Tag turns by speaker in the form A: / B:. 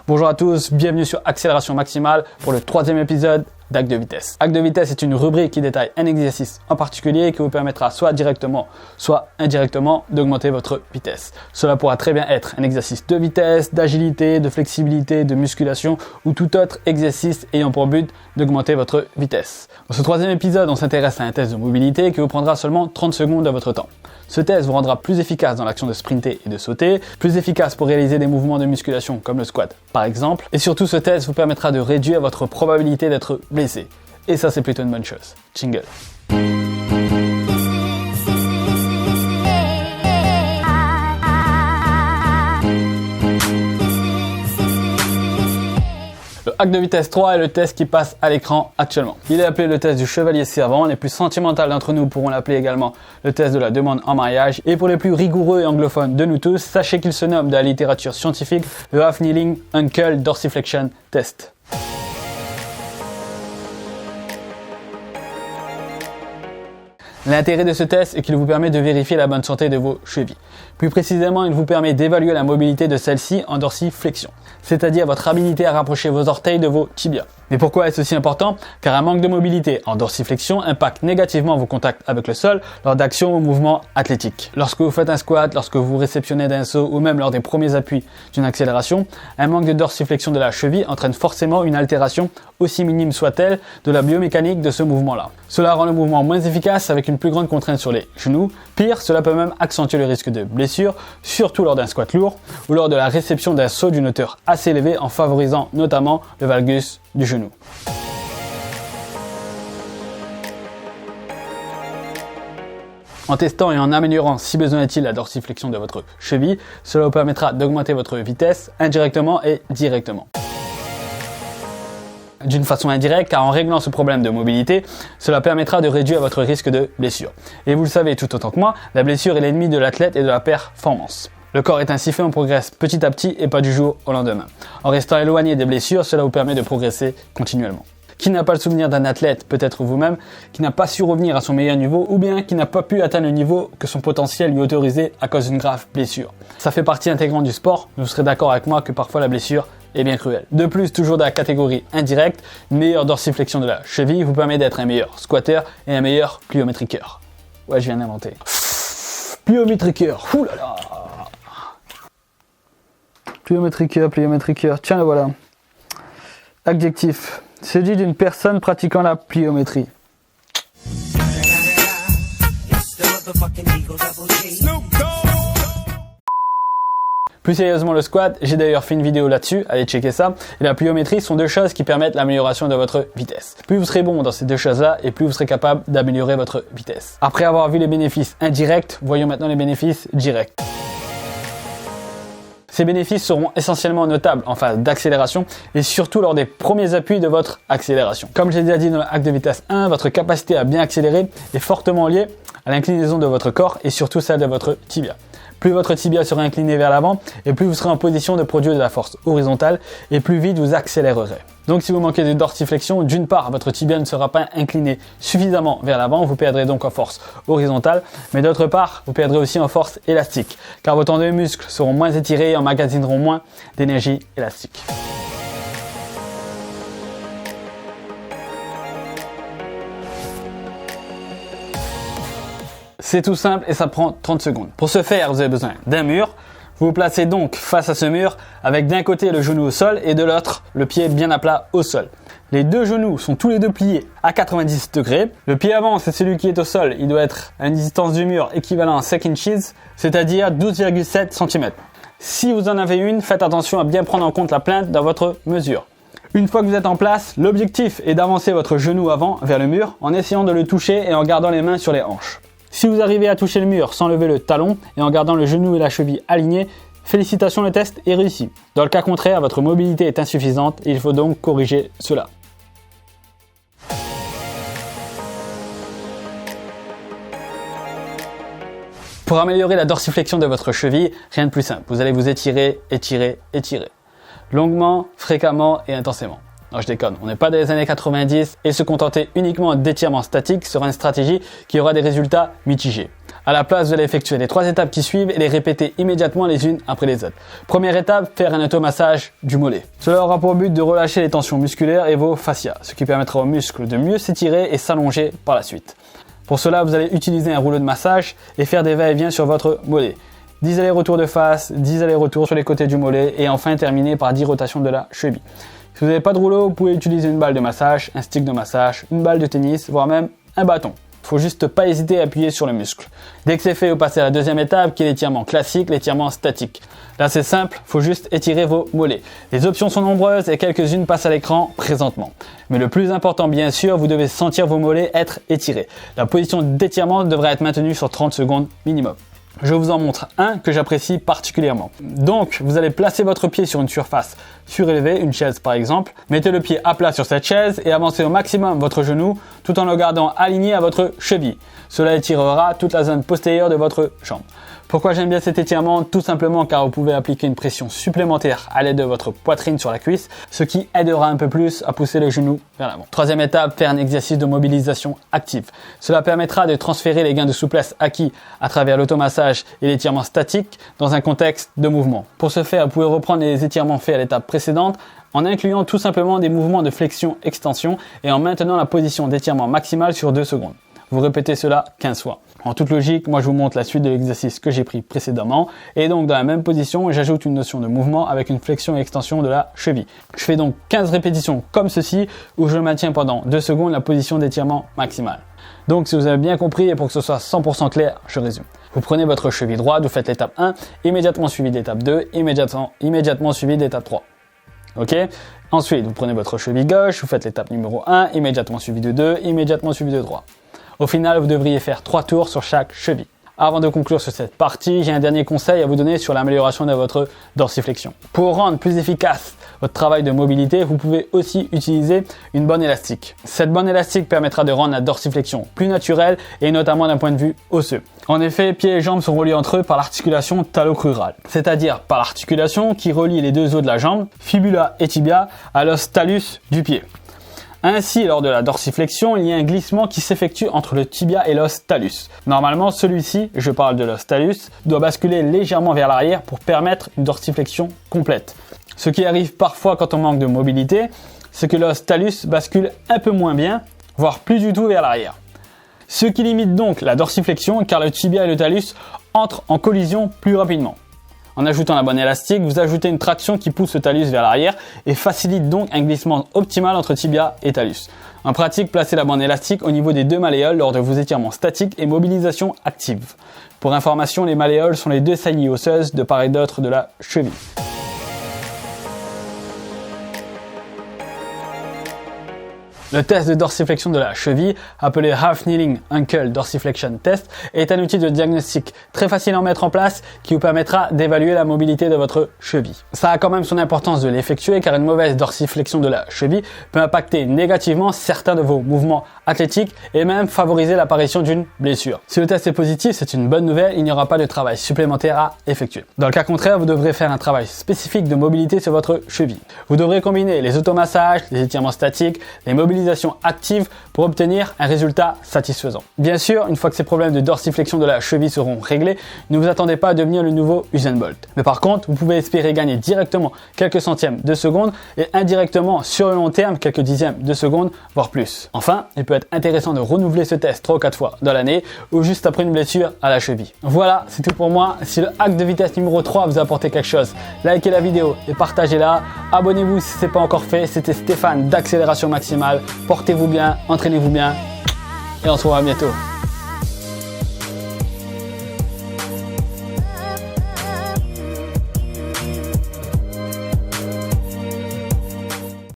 A: Bonjour à tous, bienvenue sur Accélération Maximale pour le 3e épisode d'Hack de Vitesse. Hack de Vitesse est une rubrique qui détaille un exercice en particulier qui vous permettra soit directement, soit indirectement d'augmenter votre vitesse. Cela pourra très bien être un exercice de vitesse, d'agilité, de flexibilité, de musculation ou tout autre exercice ayant pour but d'augmenter votre vitesse. Dans ce 3e épisode, on s'intéresse à un test de mobilité qui vous prendra seulement 30 secondes de votre temps. Ce test vous rendra plus efficace dans l'action de sprinter et de sauter, plus efficace pour réaliser des mouvements de musculation comme le squat par exemple, et surtout ce test vous permettra de réduire votre probabilité d'être blessé. Et ça c'est plutôt une bonne chose. Jingle. Le hack de vitesse 3 est le test qui passe à l'écran actuellement. Il est appelé le test du chevalier servant. Les plus sentimentaux d'entre nous pourront l'appeler également le test de la demande en mariage. Et pour les plus rigoureux et anglophones de nous tous, sachez qu'il se nomme dans la littérature scientifique le Half Kneeling Ankle Dorsiflexion Test. L'intérêt de ce test est qu'il vous permet de vérifier la bonne santé de vos chevilles. Plus précisément, il vous permet d'évaluer la mobilité de celle-ci en dorsiflexion, c'est-à-dire votre habilité à rapprocher vos orteils de vos tibias. Mais pourquoi est-ce aussi important? Car un manque de mobilité en dorsiflexion impacte négativement vos contacts avec le sol lors d'actions ou mouvements athlétiques. Lorsque vous faites un squat, lorsque vous réceptionnez d'un saut ou même lors des premiers appuis d'une accélération, un manque de dorsiflexion de la cheville entraîne forcément une altération, aussi minime soit-elle, de la biomécanique de ce mouvement-là. Cela rend le mouvement moins efficace avec une plus grande contrainte sur les genoux. Pire, cela peut même accentuer le risque de blessure, surtout lors d'un squat lourd ou lors de la réception d'un saut d'une hauteur assez élevée en favorisant notamment le valgus du genou. En testant et en améliorant si besoin est-il la dorsiflexion de votre cheville, cela vous permettra d'augmenter votre vitesse indirectement et directement. D'une façon indirecte, car en réglant ce problème de mobilité, cela permettra de réduire votre risque de blessure. Et vous le savez tout autant que moi, la blessure est l'ennemi de l'athlète et de la performance. Le corps est ainsi fait, on progresse petit à petit et pas du jour au lendemain. En restant éloigné des blessures, cela vous permet de progresser continuellement. Qui n'a pas le souvenir d'un athlète, peut-être vous-même, qui n'a pas su revenir à son meilleur niveau ou bien qui n'a pas pu atteindre le niveau que son potentiel lui autorisait à cause d'une grave blessure. Ça fait partie intégrante du sport, vous serez d'accord avec moi que parfois la blessure est bien cruelle. De plus, toujours dans la catégorie indirecte, une meilleure dorsiflexion de la cheville vous permet d'être un meilleur squatteur et un meilleur pliométriqueur. Ouais, je viens d'inventer. Pliométriqueur, oulala. Pliométriqueur, tiens le voilà. Adjectif. Celui d'une personne pratiquant la pliométrie. Plus sérieusement le squat, j'ai d'ailleurs fait une vidéo là-dessus, allez checker ça. Et la pliométrie sont deux choses qui permettent l'amélioration de votre vitesse. Plus vous serez bon dans ces deux choses-là et plus vous serez capable d'améliorer votre vitesse. Après avoir vu les bénéfices indirects, voyons maintenant les bénéfices directs. Ces bénéfices seront essentiellement notables en phase d'accélération et surtout lors des premiers appuis de votre accélération. Comme j'ai déjà dit dans le hack de vitesse 1, votre capacité à bien accélérer est fortement liée à l'inclinaison de votre corps et surtout celle de votre tibia. Plus votre tibia sera incliné vers l'avant et plus vous serez en position de produire de la force horizontale et plus vite vous accélérerez. Donc si vous manquez de dorsiflexion, d'une part votre tibia ne sera pas incliné suffisamment vers l'avant, vous perdrez donc en force horizontale, mais d'autre part vous perdrez aussi en force élastique, car vos tendons et muscles seront moins étirés et emmagasineront moins d'énergie élastique. C'est tout simple et ça prend 30 secondes. Pour ce faire, vous avez besoin d'un mur. Vous vous placez donc face à ce mur avec d'un côté le genou au sol et de l'autre le pied bien à plat au sol. Les deux genoux sont tous les deux pliés à 90 degrés. Le pied avant, c'est celui qui est au sol. Il doit être à une distance du mur équivalent à 5 inches, c'est-à-dire 12,7 cm. Si vous en avez une, faites attention à bien prendre en compte la plainte dans votre mesure. Une fois que vous êtes en place, l'objectif est d'avancer votre genou avant vers le mur en essayant de le toucher et en gardant les mains sur les hanches. Si vous arrivez à toucher le mur sans lever le talon et en gardant le genou et la cheville alignés, félicitations, le test est réussi. Dans le cas contraire, votre mobilité est insuffisante et il faut donc corriger cela. Pour améliorer la dorsiflexion de votre cheville, rien de plus simple. Vous allez vous étirer, étirer, étirer. Longuement, fréquemment et intensément. Non, je déconne, on n'est pas dans les années 90 et se contenter uniquement d'étirements statiques sera une stratégie qui aura des résultats mitigés. À la place, vous allez effectuer les 3 étapes qui suivent et les répéter immédiatement les unes après les autres. Première étape, faire un automassage du mollet. Cela aura pour but de relâcher les tensions musculaires et vos fascias, ce qui permettra aux muscles de mieux s'étirer et s'allonger par la suite. Pour cela, vous allez utiliser un rouleau de massage et faire des va-et-vient sur votre mollet. 10 allers-retours de face, 10 allers-retours sur les côtés du mollet et enfin terminer par 10 rotations de la cheville. Si vous n'avez pas de rouleau, vous pouvez utiliser une balle de massage, un stick de massage, une balle de tennis, voire même un bâton. Il faut juste pas hésiter à appuyer sur le muscle. Dès que c'est fait, vous passez à la deuxième étape qui est l'étirement classique, l'étirement statique. Là c'est simple, il faut juste étirer vos mollets. Les options sont nombreuses et quelques-unes passent à l'écran présentement. Mais le plus important bien sûr, vous devez sentir vos mollets être étirés. La position d'étirement devrait être maintenue sur 30 secondes minimum. Je vous en montre un que j'apprécie particulièrement. Donc, vous allez placer votre pied sur une surface surélevée, une chaise par exemple. Mettez le pied à plat sur cette chaise et avancez au maximum votre genou tout en le gardant aligné à votre cheville. Cela étirera toute la zone postérieure de votre jambe. Pourquoi j'aime bien cet étirement? Tout simplement car vous pouvez appliquer une pression supplémentaire à l'aide de votre poitrine sur la cuisse, ce qui aidera un peu plus à pousser le genou vers l'avant. Troisième étape, faire un exercice de mobilisation active. Cela permettra de transférer les gains de souplesse acquis à travers l'automassage et l'étirement statique dans un contexte de mouvement. Pour ce faire, vous pouvez reprendre les étirements faits à l'étape précédente en incluant tout simplement des mouvements de flexion-extension et en maintenant la position d'étirement maximale sur 2 secondes. Vous répétez cela 15 fois. En toute logique, moi je vous montre la suite de l'exercice que j'ai pris précédemment et donc dans la même position, j'ajoute une notion de mouvement avec une flexion et extension de la cheville. Je fais donc 15 répétitions comme ceci où je maintiens pendant 2 secondes la position d'étirement maximale. Donc si vous avez bien compris et pour que ce soit 100% clair, je résume. Vous prenez votre cheville droite, vous faites l'étape 1, immédiatement suivi de l'étape 2, immédiatement suivi de l'étape 3. Ok? Ensuite, vous prenez votre cheville gauche, vous faites l'étape numéro 1, immédiatement suivi de 2, immédiatement suivi de 3. Au final, vous devriez faire 3 tours sur chaque cheville. Avant de conclure sur cette partie, j'ai un dernier conseil à vous donner sur l'amélioration de votre dorsiflexion. Pour rendre plus efficace votre travail de mobilité, vous pouvez aussi utiliser une bonne élastique. Cette bonne élastique permettra de rendre la dorsiflexion plus naturelle et notamment d'un point de vue osseux. En effet, pieds et jambes sont reliés entre eux par l'articulation talocrurale, c'est-à-dire par l'articulation qui relie les 2 os de la jambe, fibula et tibia, à l'os talus du pied. Ainsi, lors de la dorsiflexion, il y a un glissement qui s'effectue entre le tibia et l'os talus. Normalement, celui-ci, je parle de l'os talus, doit basculer légèrement vers l'arrière pour permettre une dorsiflexion complète. Ce qui arrive parfois quand on manque de mobilité, c'est que l'os talus bascule un peu moins bien, voire plus du tout vers l'arrière. Ce qui limite donc la dorsiflexion car le tibia et le talus entrent en collision plus rapidement. En ajoutant la bonne élastique, vous ajoutez une traction qui pousse le talus vers l'arrière et facilite donc un glissement optimal entre tibia et talus. En pratique, placez la bande élastique au niveau des 2 malléoles lors de vos étirements statiques et mobilisation active. Pour information, les malléoles sont les 2 saillies osseuses de part et d'autre de la cheville. Le test de dorsiflexion de la cheville, appelé Half Kneeling Ankle Dorsiflexion Test, est un outil de diagnostic très facile à mettre en place qui vous permettra d'évaluer la mobilité de votre cheville. Ça a quand même son importance de l'effectuer car une mauvaise dorsiflexion de la cheville peut impacter négativement certains de vos mouvements athlétiques et même favoriser l'apparition d'une blessure. Si le test est positif, c'est une bonne nouvelle, il n'y aura pas de travail supplémentaire à effectuer. Dans le cas contraire, vous devrez faire un travail spécifique de mobilité sur votre cheville. Vous devrez combiner les automassages, les étirements statiques, les mobilisations active pour obtenir un résultat satisfaisant. Bien sûr, une fois que ces problèmes de dorsiflexion de la cheville seront réglés, ne vous attendez pas à devenir le nouveau Usain Bolt. Mais par contre, vous pouvez espérer gagner directement quelques centièmes de seconde et indirectement sur le long terme quelques dixièmes de seconde, voire plus. Enfin, il peut être intéressant de renouveler ce test 3 ou 4 fois dans l'année ou juste après une blessure à la cheville. Voilà, c'est tout pour moi. Si le hack de vitesse numéro 3 vous a apporté quelque chose, likez la vidéo et partagez-la. Abonnez-vous si ce n'est pas encore fait. C'était Stéphane d'Accélération Maximale. Portez-vous bien, entraînez-vous bien et on se revoit bientôt.